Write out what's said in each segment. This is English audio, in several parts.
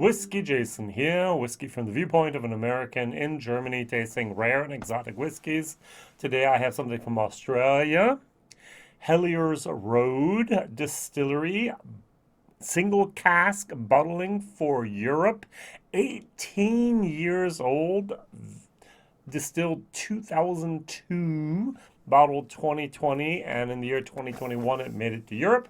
WhiskyJason here, whiskey from the viewpoint of an American in Germany tasting rare and exotic whiskeys. Today I have something from Australia, Hellyers Road Distillery, single cask bottling for Europe, 18 years old, distilled 2002, bottled 2020, and in the year 2021 it made it to Europe.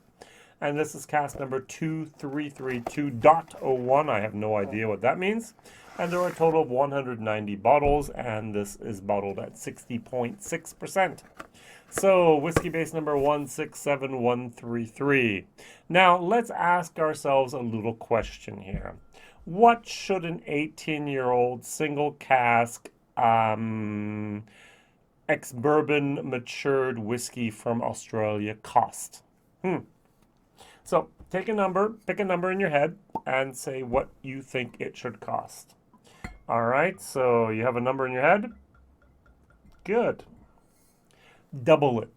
And this is cask number 2332.01. I have no idea what that means. And there are a total of 190 bottles, and this is bottled at 60.6%. So, whiskey base number 167133. Now, let's ask ourselves a little question here. What should an 18-year-old single cask ex-bourbon matured whiskey from Australia cost? So pick a number in your head, and say what you think it should cost. All right, so you have a number in your head? Good. Double it.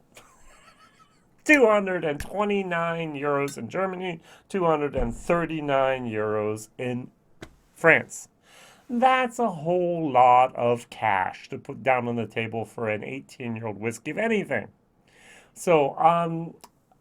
229 euros in Germany, 239 euros in France. That's a whole lot of cash to put down on the table for an 18-year-old whiskey, if anything. So,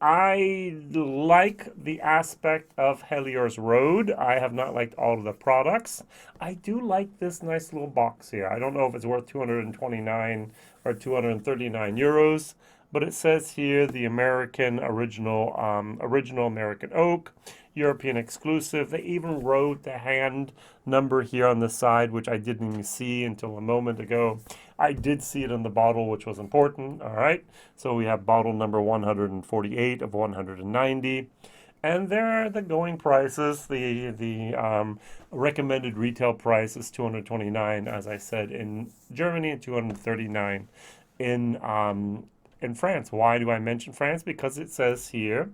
I like the aspect of Hellyers Road. I have not liked all of the products. I do like this nice little box here. I don't know if it's worth 229 or 239 euros, but it says here the American original American oak, European exclusive. They even wrote the hand number here on the side, which I didn't even see until a moment ago. I did see it in the bottle, which was important. All right, so we have bottle number 148 of 190. And there are the going prices. The recommended retail price is 229, as I said, in Germany, and 239 in France. Why do I mention France? Because it says here,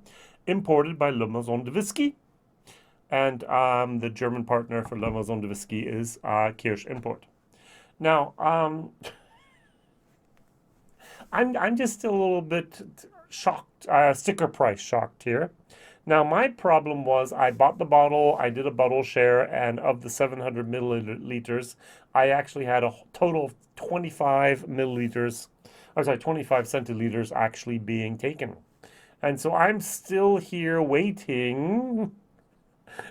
imported by Maison de Whisky, and the German partner for Maison de Whisky is Kirsch Import. Now, I'm just still a little bit shocked, sticker price shocked here. Now, my problem was I bought the bottle, I did a bottle share, and of the 700 milliliters, I actually had a total of 25 milliliters, 25 centiliters actually being taken. And so I'm still here waiting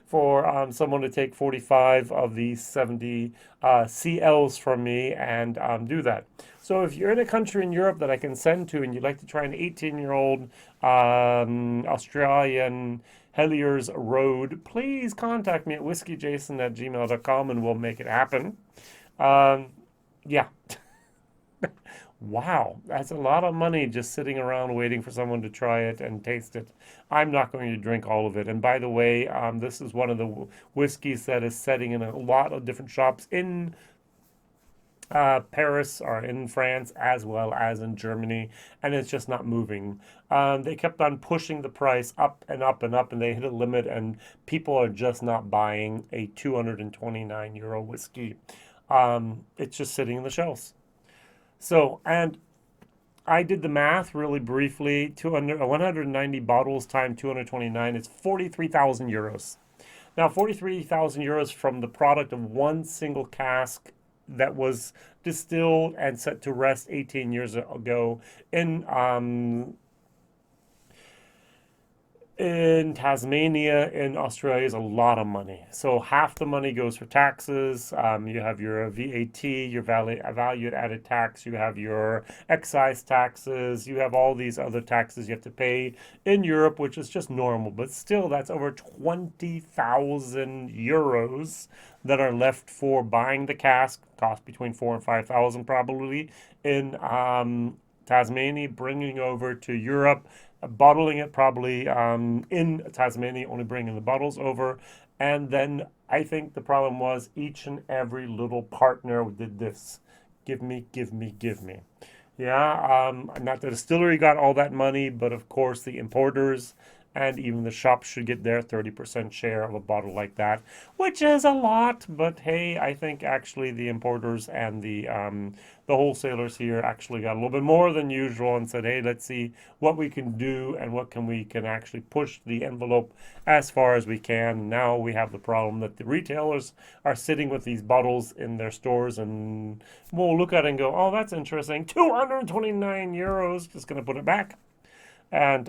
for someone to take 45 of these 70 CLs from me and do that. So if you're in a country in Europe that I can send to and you'd like to try an 18-year-old Australian Hellyers Road, please contact me at whiskyjason@gmail.com and we'll make it happen. Yeah. Wow, that's a lot of money just sitting around waiting for someone to try it and taste it. I'm not going to drink all of it. And by the way, this is one of the whiskeys that is setting in a lot of different shops in Paris or in France as well as in Germany, and it's just not moving. They kept on pushing the price up and up and up, and they hit a limit, and people are just not buying a 229 euro whiskey. It's just sitting in the shelves. So, and I did the math really briefly. 190 bottles times 229 is 43,000 euros. Now, 43,000 euros from the product of one single cask that was distilled and set to rest 18 years ago in Tasmania, in Australia, is a lot of money. So half the money goes for taxes. You have your VAT, your value added tax. You have your excise taxes. You have all these other taxes you have to pay in Europe, which is just normal. But still, that's over 20,000 euros that are left for buying the cask. Cost between 4,000 and 5,000 probably in Tasmania, bringing over to Europe, bottling it probably in Tasmania, only bringing the bottles over. And then I think the problem was each and every little partner did this. Give me, give me, give me. Yeah, not the distillery got all that money, but of course the importers and even the shop should get their 30% share of a bottle like that, which is a lot. But hey, I think actually the importers and the wholesalers here actually got a little bit more than usual and said, hey, let's see what we can do and what we can actually push the envelope as far as we can. Now we have the problem that the retailers are sitting with these bottles in their stores, and we'll look at it and go, oh, that's interesting, 229 euros, just going to put it back. And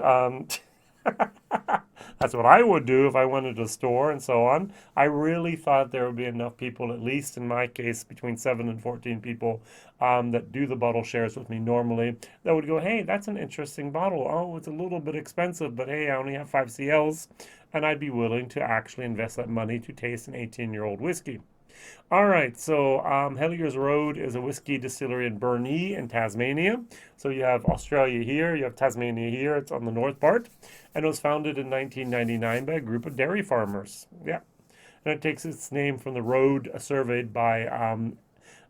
that's what I would do if I went to a store and so on. I really thought there would be enough people, at least in my case, between 7 and 14 people that do the bottle shares with me normally, that would go, hey, that's an interesting bottle. Oh, it's a little bit expensive, but hey, I only have 5 CLs, and I'd be willing to actually invest that money to taste an 18-year-old whiskey. All right, so Hellyers Road is a whiskey distillery in Burnie in Tasmania. So you have Australia here, you have Tasmania here, it's on the north part. And it was founded in 1999 by a group of dairy farmers. Yeah, and it takes its name from the road surveyed by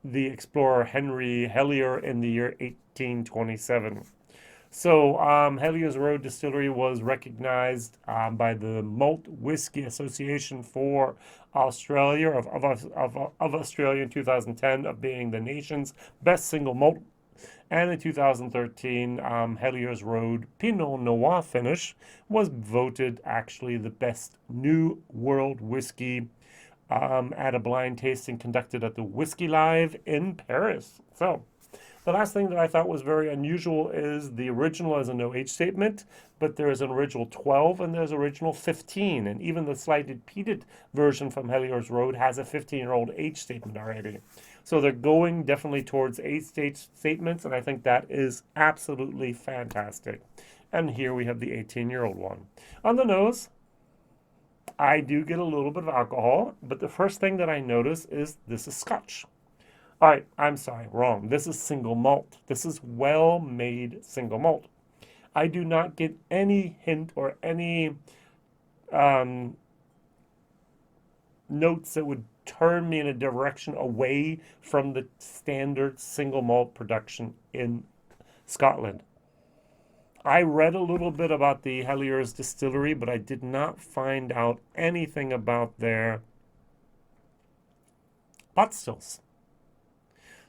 the explorer Henry Hellier in the year 1827. So, Hellyers Road Distillery was recognized by the Malt Whisky Association for Australia of Australia in 2010 of being the nation's best single malt. And in 2013, Hellyers Road Pinot Noir finish was voted actually the best new world whiskey at a blind tasting conducted at the Whiskey Live in Paris. So, the last thing that I thought was very unusual is the original has a no age statement, but there is an original 12 and there's original 15. And even the slightly peated version from Hellyers Road has a 15-year-old age statement already. So they're going definitely towards age statements, and I think that is absolutely fantastic. And here we have the 18-year-old one. On the nose, I do get a little bit of alcohol, but the first thing that I notice is this is Scotch. All right, I'm sorry, wrong. This is single malt. This is well-made single malt. I do not get any hint or any notes that would turn me in a direction away from the standard single malt production in Scotland. I read a little bit about the Hellyers Distillery, but I did not find out anything about their pot stills.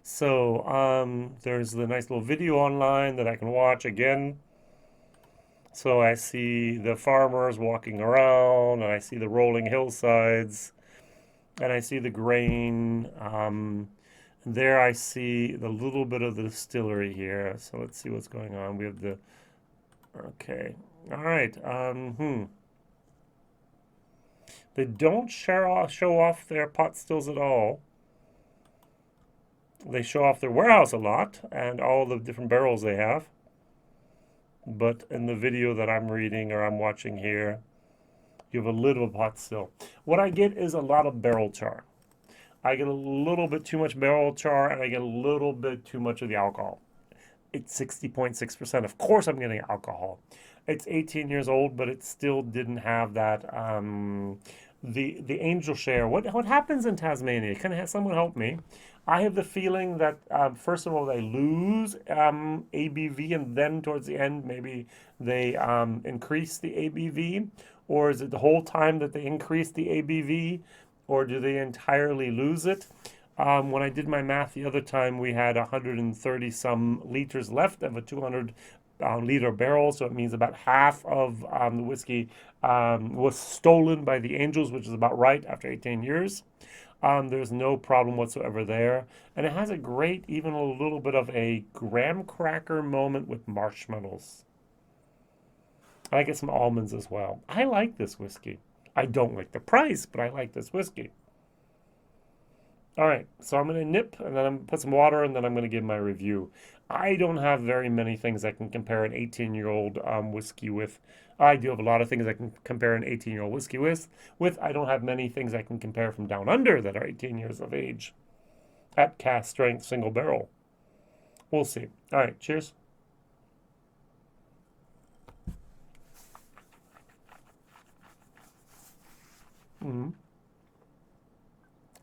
So there's the nice little video online that I can watch again. So I see the farmers walking around, and I see the rolling hillsides, and I see the grain. There I see the little bit of the distillery here. So let's see what's going on. We have the, okay, all right. They don't show off their pot stills at all. They show off their warehouse a lot and all the different barrels they have. But in the video that I'm reading or I'm watching here, you have a little pot still. What I get is a lot of barrel char. I get a little bit too much barrel char, and I get a little bit too much of the alcohol. It's 60.6%. Of course I'm getting alcohol. It's 18 years old, but it still didn't have that the angel share. What happens in Tasmania? Can someone help me? I have the feeling that first of all they lose ABV, and then towards the end maybe they increase the ABV, or is it the whole time that they increase the ABV, or do they entirely lose it? When I did my math the other time, we had 130 some liters left of a 200 liter barrel, so it means about half of the whiskey was stolen by the angels, which is about right after 18 years. There's no problem whatsoever there. And it has a great, even a little bit of a graham cracker moment with marshmallows. I get some almonds as well. I like this whiskey. I don't like the price, but I like this whiskey. All right, so I'm going to nip, and then I'm going to put some water, and then I'm going to give my review. I don't have very many things I can compare an 18-year-old whiskey with. I do have a lot of things I can compare an 18-year-old whiskey with. I don't have many things I can compare from down under that are 18 years of age at cask strength single barrel. We'll see. All right, cheers.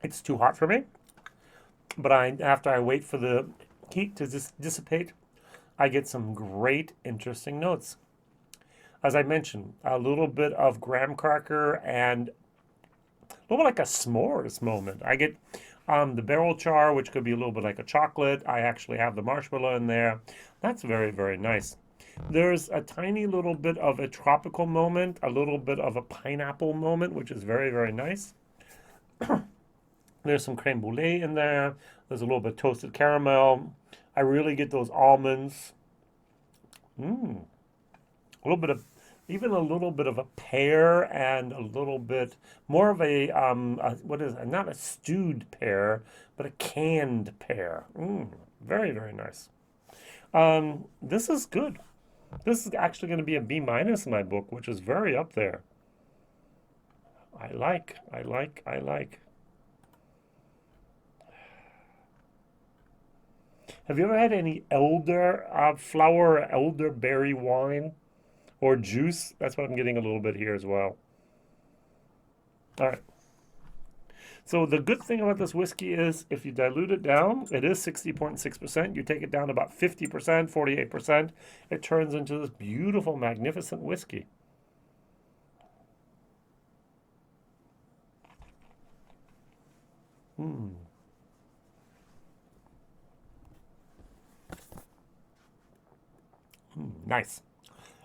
It's too hot for me, but after I wait for the heat to dissipate, I get some great, interesting notes. as I mentioned, a little bit of graham cracker and a little bit like a s'mores moment. I get the barrel char, which could be a little bit like a chocolate. I actually have the marshmallow in there. That's very, very nice. There's a tiny little bit of a tropical moment, a little bit of a pineapple moment, which is very, very nice. There's some creme brulee in there. There's a little bit of toasted caramel. I really get those almonds. A little bit of, even a little bit of a pear and a little bit more of what is it? Not a stewed pear, but a canned pear. Very, very nice. This is good. This is actually going to be a B minus in my book, which is very up there. I like. Have you ever had any flower or elderberry wine or juice? That's what I'm getting a little bit here as well. All right. So the good thing about this whiskey is if you dilute it down, it is 60.6%. You take it down about 50%, 48%. It turns into this beautiful, magnificent whiskey. Nice.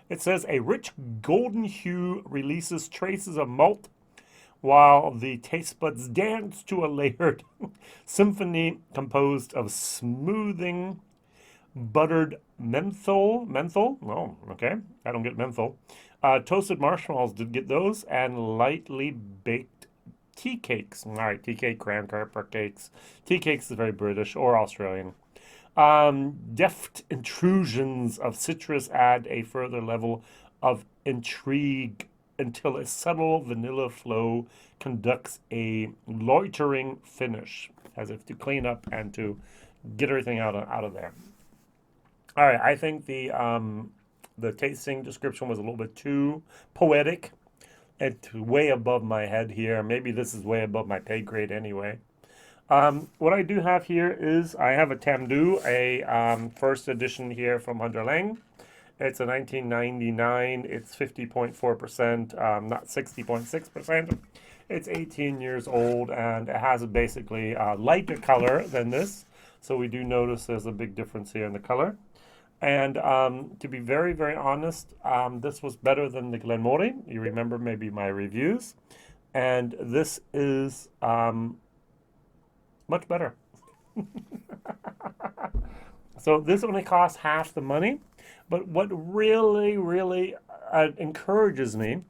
It says a rich golden hue releases traces of malt while the taste buds dance to a layered symphony composed of smoothing buttered menthol. Oh, okay. I don't get menthol. Toasted marshmallows, did get those, and lightly baked tea cakes. All right, tea cake, graham cracker cakes. Tea cakes is very British or Australian. Deft intrusions of citrus add a further level of intrigue until a subtle vanilla flow conducts a loitering finish, as if to clean up and to get everything out of there. All right, I think the tasting description was a little bit too poetic. It's way above my head here. Maybe this is way above my pay grade anyway. What I do have here is I have a Tamdhu, a first edition here from Hunter-Lang. It's a 1999. It's 50.4%, not 60.6%. It's 18 years old, and it has basically a lighter color than this. So we do notice there's a big difference here in the color. And to be very, very honest, this was better than the Glenmorangie. You remember maybe my reviews. And this is much better. So this only costs half the money. But what really, really encourages me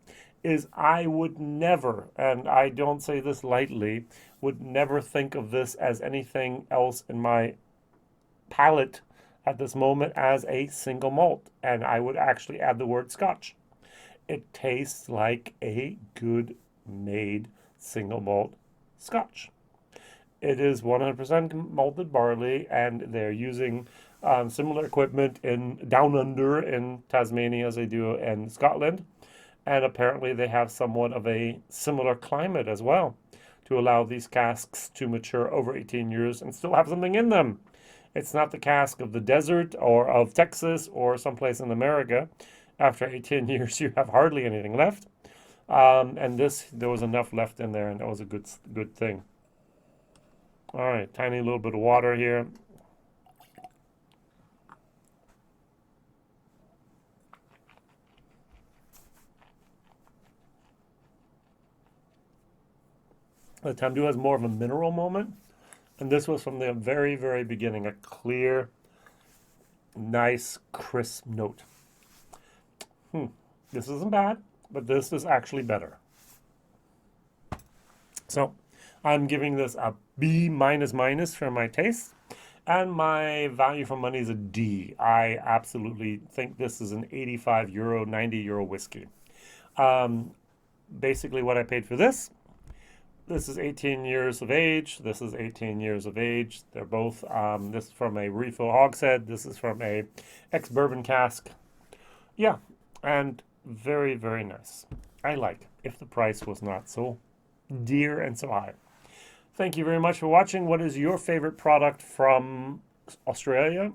is I would never, and I don't say this lightly, would never think of this as anything else in my palate at this moment as a single malt. And I would actually add the word Scotch. It tastes like a good made single malt Scotch. It is 100% malted barley, and they're using similar equipment down under in Tasmania as they do in Scotland. And apparently they have somewhat of a similar climate as well to allow these casks to mature over 18 years and still have something in them. It's not the cask of the desert or of Texas or someplace in America. After 18 years, you have hardly anything left. And there was enough left in there, and that was a good thing. All right, tiny little bit of water here. The Tamdhu has more of a mineral moment, and this was from the very, very beginning, a clear, nice, crisp note. This isn't bad, but this is actually better. So I'm giving this a B minus minus for my taste, and my value for money is a D. I absolutely think this is an 85 euro, 90 euro whiskey. Basically what I paid for this is 18 years of age. This is 18 years of age. They're both, this is from a refill hogshead. This is from a ex-bourbon cask. Yeah, and very, very nice. I like if the price was not so dear and so high. Thank you very much for watching. What is your favorite product from Australia?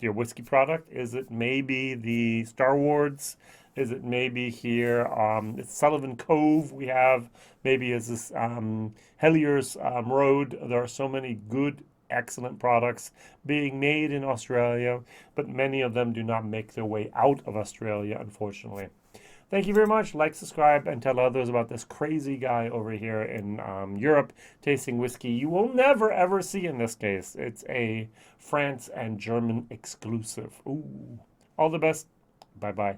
Your whiskey product? Is it maybe the Star Wars Is it maybe here? It's Sullivan Cove. We have maybe is this Hellyers Road. There are so many good, excellent products being made in Australia, but many of them do not make their way out of Australia, unfortunately. Thank you very much. Like, subscribe, and tell others about this crazy guy over here in Europe tasting whiskey you will never ever see in this case. It's a France and German exclusive. Ooh. All the best. Bye bye.